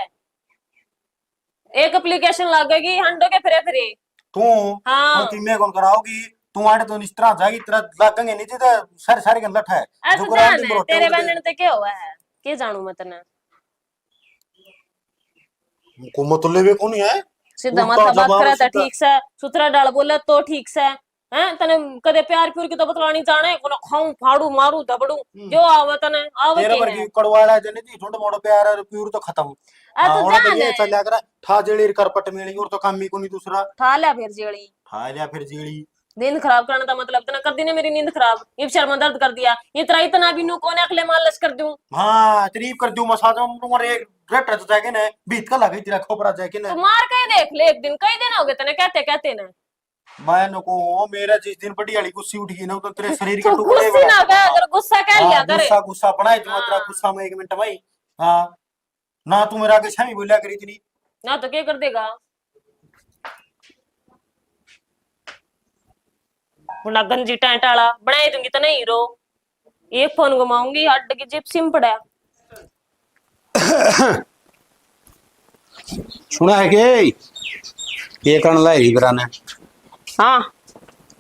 एक एप्लीकेशन लगेगी हंडो के फिरे तू हाँ तो मैं कौन कराओगी तू आड़े तो इस तरह जाएगी तेरा लगेंगे नहीं तो सारे सारे गंदट है ऐसा जान है तेरे बहन ने क्या हुआ है के जानू मैं तने को मतलब भी कौन है सीधा माथा बात करा था ठीक से सुथरा डाल बोला तो ठीक से हैं तने कदे प्यार प्यूर की तो बतलानी जाने को खाऊं फाड़ू मारू दबड़ू जो आवे तने आवे तेरे के वर्गी है कड़वाड़ा जने दी थोड़ा मोड़ा प्यार और प्यूर तो खत्म। आ तो और तो जाने ये चल कर ठा जेड़ी करपट मेली और तो काम ही को नहीं दूसरा ठा लिया फिर जेड़ी ठा लिया फिर जेड़ी। नींद खराब करने का मतलब तना कर दी ने मेरी नींद खराब ये शर्म दर्द कर दिया ये तरा इतना भी नू कोने अगले मालस कर दूं हाँ तारीफ कर दूं मसाज तुम्हारे रेट तो जाके ना बीत का लगी तेरा खोपरा जाके ना। तो मार के देख ले एक दिन कई दिन हो गए तने कहते कहते ना मैं नको मेरा जिस दिन बड़ी वाली गुस्सी उठ गई ना तो तेरे शरीर के तो टुकड़े गुस्से ना कर अगर गुस्सा कह लिया करे गुस्सा गुस्सा बनाए तू तेरा हाँ। गुस्सा में 1 मिनट में ही। हाँ ना तू मेरा आगे छमी बोलिया करी इतनी। ना तो क्या कर देगा बुना गंजी टाला बनाई दूंगी तो नहीं रो एक फोन घुमाऊंगी हट की जेब सिम पड़ा सुना है कि ये करण लाई बराने हाँ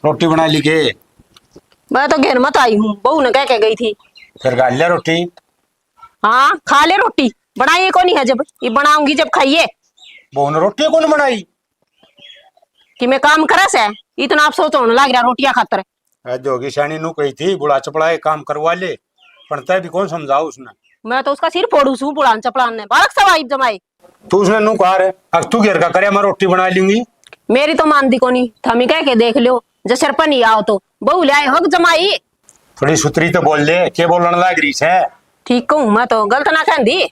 रोटी बना ली के मैं तो घेर मत आई हूँ, बहू ने कह के गई थी। फिर गाल लिया रोटी हाँ खा ले रोटी, बनाइए को नहीं है जब ये बनाऊंगी जब खाइए। बहू ने रोटी कौन बनाई कि मैं काम करे से इतना अफसोस होने लग रहा रोटियां खातर। जोगी शानी नु कही थी बुढ़ा चपड़ा काम करवा ले पर तय भी कौन समझाओ उसने। मैं तो उसका सिर फोड़ू सू पुड़ान चपड़ान ने बालक सवाई जमाई। तू उसने नु कहा रे अब तू घेर का करे मैं रोटी बना लूंगी। मेरी तो मानती को नहीं थमी कह के देख लो जो सरपन नहीं आओ तो बहू ले आए हक जमाई। थोड़ी सुतरी तो बोल ले के बोलन लाग रही है। ठीक कहूँ मैं तो गलत ना कह दी।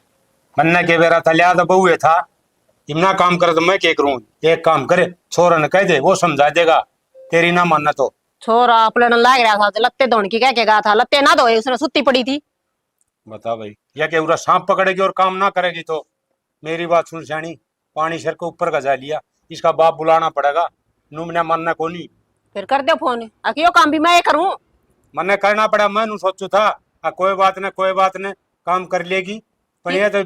मन्ने के बेरा था लिया तो बहू था इतना काम करे तो मैं क्या करूं। एक काम करे छोरा ने कह दे वो समझा देगा तेरी ना मानना तो। छोरा अपने लाग रहा था लत्ते धोन की कह के गया था लत्ते ना धोए उसने सुत्ती पड़ी थी। बता भाई या के पूरा सांप पकड़ेगी और काम ना करेगी तो मेरी बात सुन श्याणी पानी सर के ऊपर गजा लिया इसका बाप बुलाना पड़ेगा नुमने मानना को नहीं। फिर कर दो फोन अकियो काम भी मैं करूं। मन्ने करना पड़ा मैं सोचू था कोई बात न काम कर लेगी पर ये तो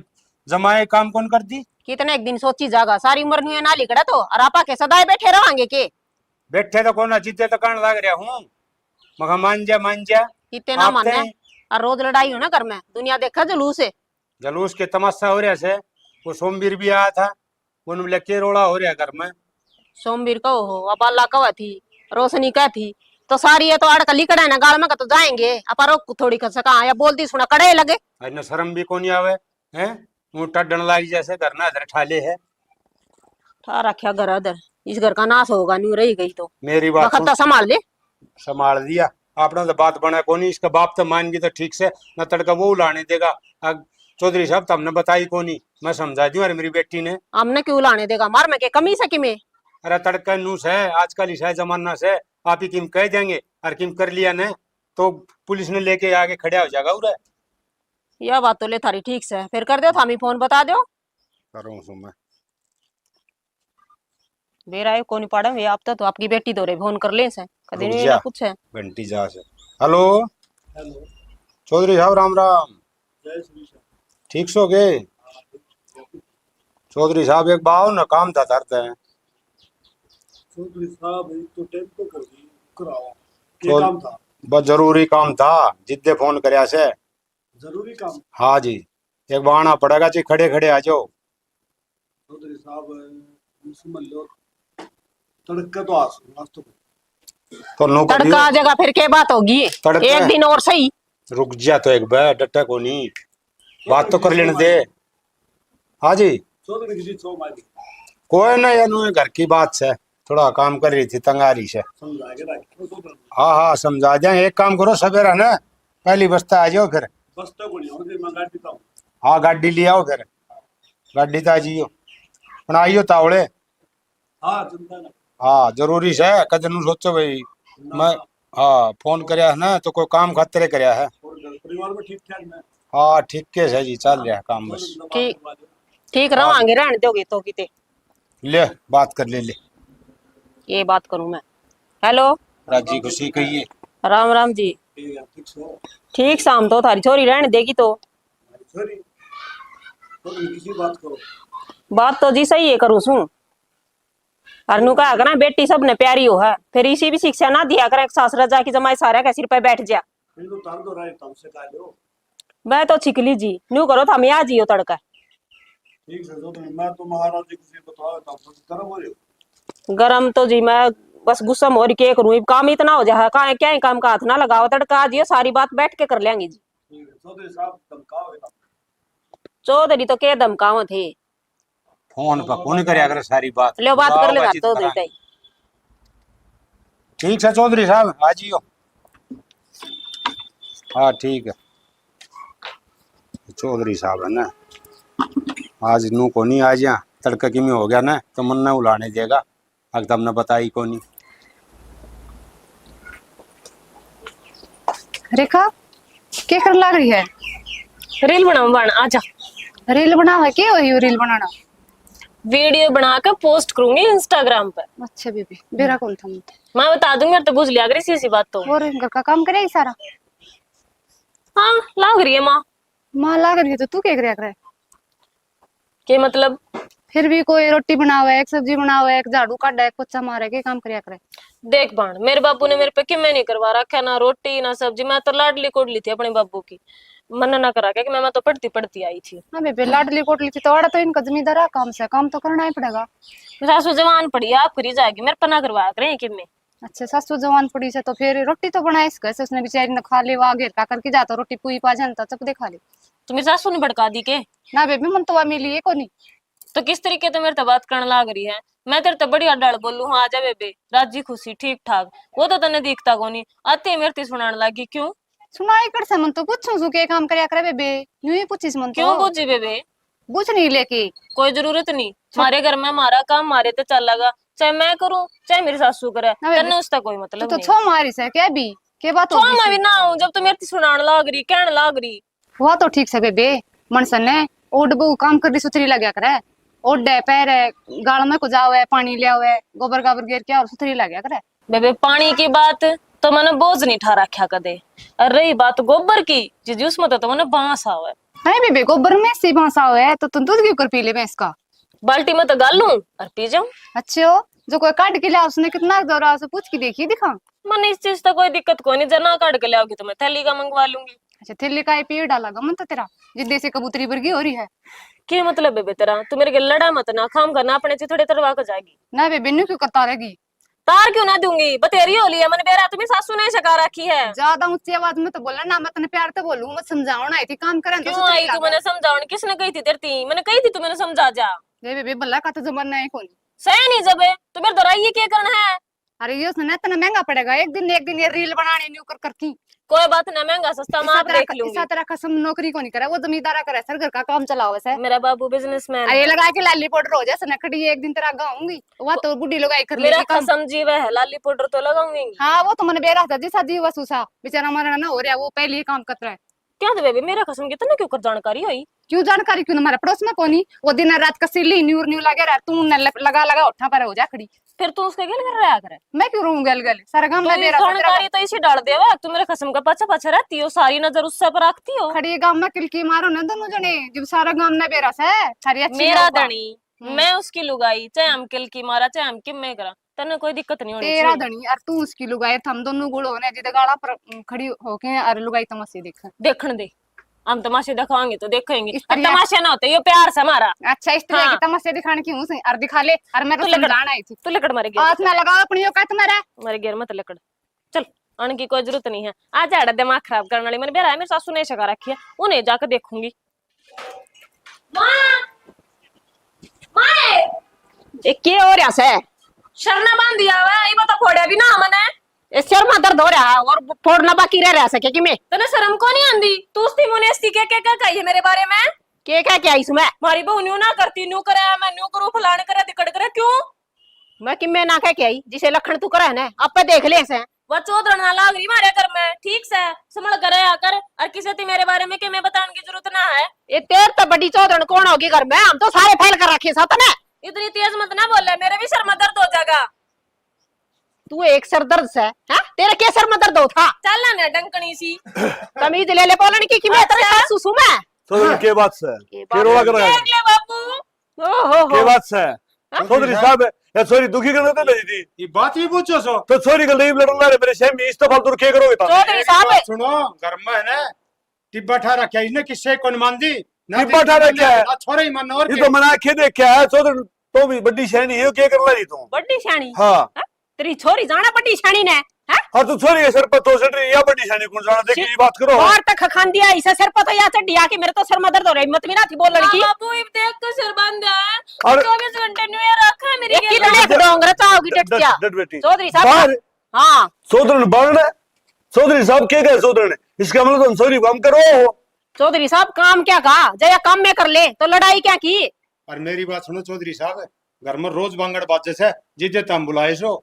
जमाए काम कौन कर दी। कितने एक दिन सोची जागा सारी उम्र नुए ना लिखड़ा तो और आपा के सदाए बैठे रहोगे के बैठे तो कौन जीते तो कण लग रहा हूँ मगर मान जा कितने ना माने और रोज लड़ाई हो ना घर में दुनिया देखा जुलूस है। जलूस के तमाशा हो रहा से वो सोमवीर भी आया था वो के रोड़ा हो रहा घर में। सोमवीर को हो अब अल्लाह कवा थी रोशनी क्या थी तो सारी है तो अड़कली कड़ा ना गाल में तो जाएंगे अपा रोक थोड़ी कर सका या बोलती सुना कड़े लगे न शर्म भी कोनी आवे हैं वो टड्डन लाई जैसे घर ना इधर ठाले है ठा रखा घर अदर इस घर का नाश होगा नहीं रही गई तो मेरी बात वक्त संभाल ले संभाल दिया आपने तो बात बना कोनी इसका बाप तो मान गई तो ठीक से न तड़का वो लाने देगा। चौधरी साहब तो हमने बताई कोनी मैं समझा दी अरे मेरी बेटी ने हमने क्यों लाने देगा मार में के कमी से कि में अरे तड़का नूस है आजकल इस जमाना से आप ही किम कह देंगे और किम कर लिया ने तो पुलिस ने लेके आगे खड़ा हो जाएगा उरे। यह बात तो ले थारी ठीक से फिर कर दो थामी फोन बता दो करूँ मैं बेरा है कोनी पाड़ा में आप तो आपकी बेटी दो रे फोन कर ले से कभी नहीं ना कुछ है घंटी जा से हेलो चौधरी साहब राम राम ठीक सो गए चौधरी साहब एक बाव ना काम था धरते हैं चौधरी साहब तो टेम्पो कर दी कराओ क्या काम था। बस जरूरी काम था जिद्दे फोन करया से जरूरी काम। हाँ जी एक बहाना पड़ेगा जी खड़े खड़े आ जाओ। चौधरी साहब समझ लो तड़का तो आज तो नो तड़का आ जाएगा फिर क्या बात होगी एक दिन और सही रुक जा तो एक बार डटा को नहीं बात तो कर लेने दे। हाँ जी चौधरी जी सो मारी कोई ना यार घर की बात से थोड़ा काम कर रही थी तंगारी से समझा के हाँ हाँ समझा जाए एक काम करो सवेरा ना पहली बस्ता आ जाओ फिर बस्ता को नहीं होगी मैं गाड़ी देता हूँ। हाँ गाड़ी ले आओ फिर गाड़ी तो आ जाइयो पर आइयो तावड़े। हाँ चिंता ना हाँ जरूरी से कद नु सोचो भाई मैं हाँ फोन करया है ना तो कोई काम खातिर करया है। और परिवार में ठीक ठाक ना। हाँ ठीक के है जी चल रहा है काम बस ठीक रहोगे रहने दोगे तो किते ले बात कर ले ये बात करूं मैं। हेलो राजी खुशी कहिए राम राम जी ठीक सो ठीक शाम तो थारी छोरी रहने देगी तो सॉरी तो किसी बात करो बात तो जी सही है करूँ सू अरनू कहा ना बेटी सब ने प्यारी हो है फिर इसी भी शिक्षा ना दिया कर सास रजा की जमाई सारा का सिर पे बैठ जा तो तार दो रहे तुमसे कह लो मैं तो छिकली जी न्यू करो था मैं आ जियो तड़का ठीक है तो मैं तो महाराज जी को बताओ तो तरह हो रहे गरम तो जी मैं बस गुस्सा में और क्या करूं, काम इतना हो जाए का क्या ही काम का हाथ ना लगाओ, तड़का दियो, सारी बात बैठ के कर लेंगे जी। चौधरी साहब धमकाओगे? चौधरी तो के धमकाव थे, फोन पर कौन करे अगर सारी बात लो बात कर ले बातचीत चौधरी करा। तई। ठीक है चौधरी साहब आ जियो। हाँ ठीक है चौधरी साहब है ना, आज नू को नहीं आ जा, तड़का कि में हो गया ना तो मन ना उलाने देगा, अगर तुमने बताई को नहीं। रेखा क्या कर लग रही है? रील बनाऊं बन आजा। रील बना है क्या वही रील बनाना? वीडियो बनाकर पोस्ट करूंगी इंस्टाग्राम पर। अच्छा बेबी बेरा कौन था मुझे? मैं बता दूंगी, मेरे तो बुझ लिया करी सी बात तो। और घर का काम करेगी सारा? हाँ लाग रही है माँ। माँ लाग रही है तो तू क्या करे करे? के मतलब? फिर भी कोई रोटी बनावे, एक सब्जी बनावे, एक झाड़ू काटे, एक पोछा मारे, के काम करिया करे? देख बाण, मेरे बाबू ने मेरे पे कि मैं नहीं करवा रखा ना रोटी ना सब्जी, मैं तो लाडली कोडली थी अपने बाबू की, मना ना करा के कि मैं तो पढ़ती पढ़ती आई थी। हाँ बेबी लाडली कोटली थी तो आड़ा तो इनका जमींदार है, काम से काम तो करना ही पड़ेगा। सासू जवान पड़ी है, आप करी जाएगी, मेरे पर ना करवा करे कि मैं। अच्छा सासू जवान पड़ी से तो फिर रोटी तो बनाए इसका से उसने बेचारी ने खा ली, वहां घेर का करके जाता रोटी पुई पा जानता चप दे खा ली। तो मेरी सासू ने भड़का दी के? ना बेबी मन तो वह मिली है को नहीं। तो किस तरीके तो मेरे तो बात करने लाग रही है, मैं तेरे तो बढ़िया डर बोलू हाँ आजा बेबे, राजी खुशी ठीक ठाक, वो तो तने दिखता को नहीं, आते मेरे ती सुनाने लगी। क्यों सुनाई कर से मन तो पूछूं सु के काम करया करे बेबे, यूं ही पूछिस मन तो। क्यों पूछी बेबे? पूछ नहीं लेके कोई जरूरत नहीं, हमारे घर में हमारा काम मारे तो चल लगा, चाहे मैं करूं चाहे मेरी सासू करे, ना बेबे, तन्ने उसका कोई तू मतलब तो नहीं। छो मारी से क्या भी के बात तो मैं भी ना हूं जब तो मेरे ती सुनाने लाग रही, कहने लाग रही। हुआ तो ठीक से बेबे, मन सने ओड बहु काम कर रही सुथरी लग्या करे, ओडे पैरे गाल में को जावे, पानी ले आवे, गोबर गाबर गिर के और सुथरी लग्या करे। बेबे पानी की बात तो मैंने बोझ नहीं ठा रखा कदे, और रही बात गोबर की जी उसमें तो मैंने बांस आवे। अरे बेबे गोबर में से बांसा है तो तुम दूध क्यों कर पी ले भैंस का? बाल्टी में तो गालूं और पी जाऊं। अच्छे हो जो कोई काट के लिया उसने कितना दौरा उसे पूछ के देखिए दिखा। मन इस चीज तो कोई दिक्कत कोई नहीं, जना काट के ले आओगी तो मैं थैली का मंगवा लूंगी। अच्छा थैली का ही पेड़ डाला मन तो तेरा जिद्दे से कबूतरी वर्गी हो रही है। क्या मतलब बेबे तेरा? तू मेरे के लड़ा मत ना, काम करना अपने से थोड़े तरवा कर जाएगी। ना बेबे न्यू क्यों करता रहेगी? तार क्यों ना दूंगी, बतेरी होली है मन बेरा, तुम्हें सासू ने सका रखी है। ज्यादा ऊंची आवाज में तो बोलना ना, मैं तने प्यार से बोलूं, मैं समझाऊं आई थी काम करें तो क्यों आई तू मैंने समझाओ? किसने कही थी तेरी ती? मैंने कही थी तू मैंने समझा जा। ये बेबे बल्ला का तो जमाना है कौन? सही नहीं जबे तो मेरे दोराई क्या करना है? अरे ये सुना इतना महंगा पड़ेगा, एक दिन ये रील बनाने न्यू कर करकी। कोई बात ना, महंगा सस्ता मैं आप देख लूंगी। इस तरह कसम नौकरी को नहीं करे, वो जमींदारा करे सर, घर का काम चलाओ वैसे। मेरा बाबू बिजनेसमैन अरे लगा के लाली पाउडर हो जाए सनकड़ी, एक दिन तेरा गाऊंगी वह तो बुढ़ी लोग आई कर मेरा लेगी काम। कसम जीव है, लाली पाउडर तो लगाऊंगी। हाँ वो तो मैंने बेरा था जिसा जी वसूसा बेचारा हमारा ना हो रहा, वो पहले ही काम करता है। क्या बेबी मेरा कसम की तने क्यों कर जानकारी हुई? क्यों जानकारी क्यों? हमारे पड़ोस में कोनी वो दिन रात का सिल्ली न्यूर न्यू लगे रहा, तू लगा उठा पर हो जा खड़ी। फिर तू उसके गल कर रहा करे? मैं क्यों रहूं गल गल, सारा गांव में तो बेरा जानकारी तो इसी डाल देवा, तू मेरे कसम का पछा पछा रहती हो, सारी नजर उससे पर रखती हो। खड़ी गांव में किलकी मारो ना दोनों जने, जब सारा गांव में बेरा से सारी अच्छी मेरा होगा। धनी मैं उसकी लुगाई, चाहे हम किल की मारा चाहे हम किम में करा, तने कोई दिक्कत नहीं होनी तेरा चाहिए। धनी और तू उसकी लुगाई, हम दोनों गुड़ होने जिद गाड़ा पर खड़ी होके और लुगाई तमस्से देख। देखने दे, हम तमाशे दिखाएंगे तो देखेंगे, इस और तरह- तमाशे ना होते ये प्यार से हमारा। अच्छा इस तरह हाँ। की तमस्से दिखाने की हूं और दिखा ले, और मैं तो तू लकड़ समझाना आई थी। तू लकड़ मारे हाथ ना लगाओ अपनी औकात में रह। मारे गेर मत लकड़, चल आने की कोई जरूरत नहीं है। आज आड़ा दिमाग खराब करने वाली मैंने बेरा है, मेरी सासू ने शका रखी है, उन्हें जाकर देखूंगी। ये क्या हो रहा से? शरना बांध दिया हुआ है, ये बता फोड़े भी ना मने। ये सिर में दर्द हो रहा है और फोड़ना बाकी रह सके कि मैं तने शर्म को नहीं आंदी? तू उसकी मुनेस्ती क्या कही है मेरे बारे में? क्या क्या इसमें? मारी बहू न्यू ना करती, न्यू करे मैं न्यू करूं, फलाने करे दिकड़ करे, क्यों? मैं कि मैं ना क्या आई जिसे लखन तू करा है ना, अब पे देख ले से। वह चौधर ना लाग रही मारे घर में, ठीक से संभल कर रहा कर, और किसी ती मेरे बारे में के मैं बताने की जरूरत ना है। ये तेर तो बड़ी चौधन कौन होगी घर में, हम तो सारे फैल कर रखे साथ ने। इतनी तेज मत ना बोले, मेरे भी सर में दर्द हो जाएगा। तू एक सर दर्द से है, तेरे के सर में दर्द हो था? चल ना डंकनी सी तमीज ले ले बोलन की कि मैं तेरे सासू सु मैं। चौधरी के बात से फिर रोला कर रहा है? देख ले बापू। ओहो के बात से चौधरी साहब या सॉरी दुखी करने तो लगी थी ये बात ही पूछो सो। तो सॉरी का नहीं लड़ना रे मेरे शेम इस तो फालतू के करोगे तो चौधरी साहब बात सुनो, घर में है ना टिब्बा ठा रखा है, इसने किससे कौन मान दी ना? टिब्बा ठा रखा है? ना छोरा ही मानना और ये क्या? तो मना के देखा है चौधरी, तो भी बड़ी शहनी है क्या कर ला रही तू? बड़ी शानी हाँ तेरी छोरी जाना बड़ी शानी ने हैं हाँ तो छोरी सर पर तो सर या बड़ी शानी कौन जाना देखी ये बात करो और तक खान दिया इसे सर पर तो या चढ़िया कि मेरे तो सर में दर्द हो रही हिम्मत भी ना थी बोलने की बाबू इब देख के सिर बंद है अरे 24 घंटे न्यू ईयर रखा है मेरी कितने डोंगर चाहोगी टटिया डट बेटी चौधरी साहब बाहर हाँ सोदरन बारण है चौधरी साहब क्या कहे सोदरन इसका मतलब तुम सॉरी काम करो चौधरी साहब काम क्या कहा जया काम में कर ले तो लड़ाई क्या की और मेरी बात सुनो चौधरी साहब घर में रोज बांगड़ बाजे से जिदे तुम बुलाए सो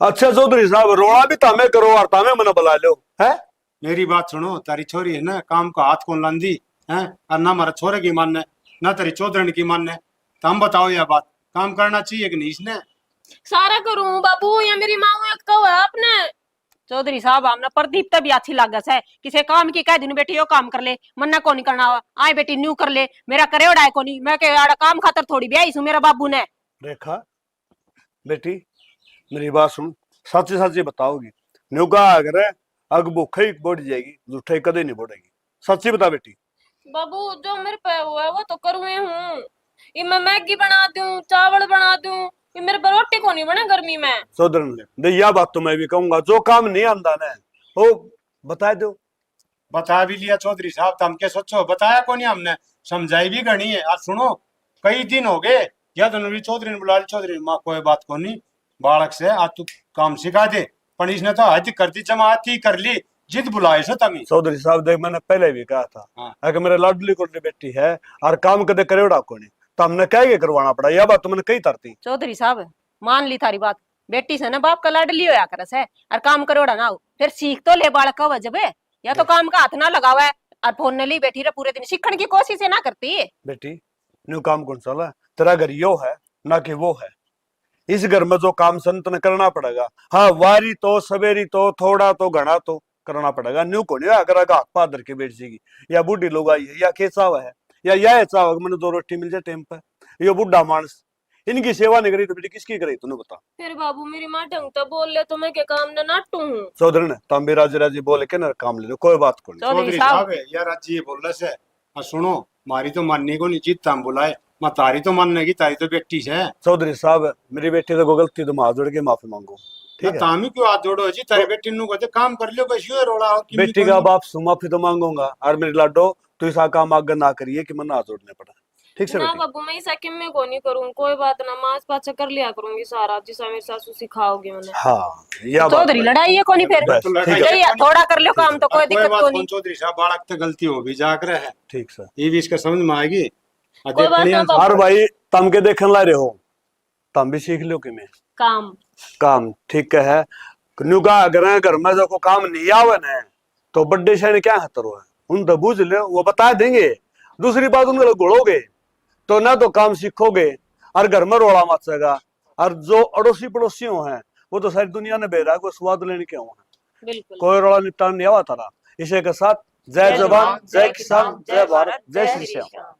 अच्छा चौधरी साहब रोना भी तामे करो और तामे मना बुला लो है मेरी बात सुनो तारी छोरी है ना काम का हाथ कौन लांदी है और ना हमारा छोरे की मानने ना तेरी चौधरी की मानने तो हम बताओ यह बात काम करना चाहिए कि नहीं इसने सारा करूं बाबू या मेरी माँ एक कहो है आपने चौधरी साहब हमने प्रदीप तभी अच्छी लागत है किसी काम की कह दिन बेटी यो काम कर ले मन्ना को नहीं करना आए बेटी न्यू कर ले मेरा करे उड़ा है को नहीं मैं के आड़ा काम खातर थोड़ी ब्याही हूं मेरा बाबू ने रेखा बेटी मेरी बात सुन सच्ची सच्ची बताओगी न्यूका अगर अग भूखा ही बढ़ जाएगी झूठा ही कदे नहीं बढ़ेगी सच्ची बता बेटी बाबू जो मेरे पे हुआ है वो तो करूँ हूँ ये मैं मैगी बना दूं चावल बना दूं ये मेरे पर रोटी को नहीं बने गर्मी में सोदरन दे यह बात तो मैं भी कहूंगा जो काम नहीं आंदा ना वो बता दो बता भी लिया चौधरी साहब तुम क्या सोचो बताया को नहीं हमने समझाई भी करनी है आज सुनो कई दिन हो गए या तो नवी चौधरी ने बुला ली चौधरी माँ कोई बात को नहीं बालक से आज तू काम सिखा दे पर इसने तो हज करती जमात ही कर ली जिद बुलाए सो तमी चौधरी साहब देख मैंने पहले भी कहा था हाँ। अगर मेरे लाडली कोटली बेटी है और काम कदे करे उड़ा को नहीं तो हमने क्या ये करवाना पड़ा यह बात तो मैंने कही तरती चौधरी साहब मान ली थारी बात बेटी से ना बाप का लाडली होया करस है और काम करोड़ा ना हो फिर सीख तो ले बालक का वजब है या तो काम का हाथ ना लगावा है और फोन ने ली बैठी रहे पूरे दिन सीखने की कोशिश ना करती है बेटी न्यू काम कौन सा तेरा घर यो है ना कि वो है इस घर में जो काम संतन करना पड़ेगा हाँ वारी तो सवेरी तो थोड़ा तो घना तो करना पड़ेगा न्यू को नहीं अगर हाथ पादर के बैठ जाएगी या बूढ़ी लोग आई है या केसावा है या यह चाव मैंने 2 रोटी मिल जाए टाइम पर ये बुढ़ा मानस इनकी सेवा नहीं करी तो बेटी किसकी करी तूने बता फिर बाबू मेरी माँ ढंग तो बोल ले तो मैं क्या काम न नाटू हूँ चौधरी ने तुम भी राजी राजी बोले के ना काम ले लो कोई बात को नहीं चौधरी चौधरी साहब साहब यार आज ये बोल रहे से सुनो मारी तो मानने को नहीं जीत हम बुलाए मैं तारी तो मानने की तारी तो बेटी से चौधरी साहब मेरी बेटी तो गलती तो हाथ जोड़ के माफी मांगो ठीक है तामी क्यों हाथ जोड़ो जी तारी बेटी नु कहते काम कर लियो बस ये रोड़ा और किमी बेटी कोनी। का बाप सु माफी तो मांगूंगा और मेरी लाडो तो ऐसा काम आगे ना करिए कि मन हाथ जोड़ने पड़ा ठीक से ना बेटी बाबू मैं ऐसा किम में को नहीं करूँ कोई बात ना मास पाचा कर लिया करूंगी सारा जिसा मेरी सासू सिखाओगी मैंने हाँ यह बात चौधरी लड़ाई है कोनी फिर बस, तो ठीक है। लड़ाई जया थोड़ा कर लो काम तो कोई कोई दिक्कत बात को कौन नहीं चौधरी साहब बालक तो गलती हो भी जाग रहे है ठीक सर ये भी इसका समझ में आएगी कोई बात ना बाबू और भाई तम के देखने ला रहे हो तम भी सीख लो कि मैं काम ठीक है न्यू का अगर घर में जो को काम नहीं आवे ना तो बड्डे शहर क्या खतर हुआ उन तो बूझ लो वो बता देंगे दूसरी बात उनके लोग घोड़ोगे तो ना तो काम सीखोगे और घर में रोड़ा मचेगा और जो अड़ोसी पड़ोसियों हैं वो तो सारी दुनिया ने बेरा को स्वाद लेने के हुआ बिल्कुल कोई रोड़ा निपटान नहीं आवा तारा इसी के साथ जय जवान जय किसान जय भारत जय श्री श्याम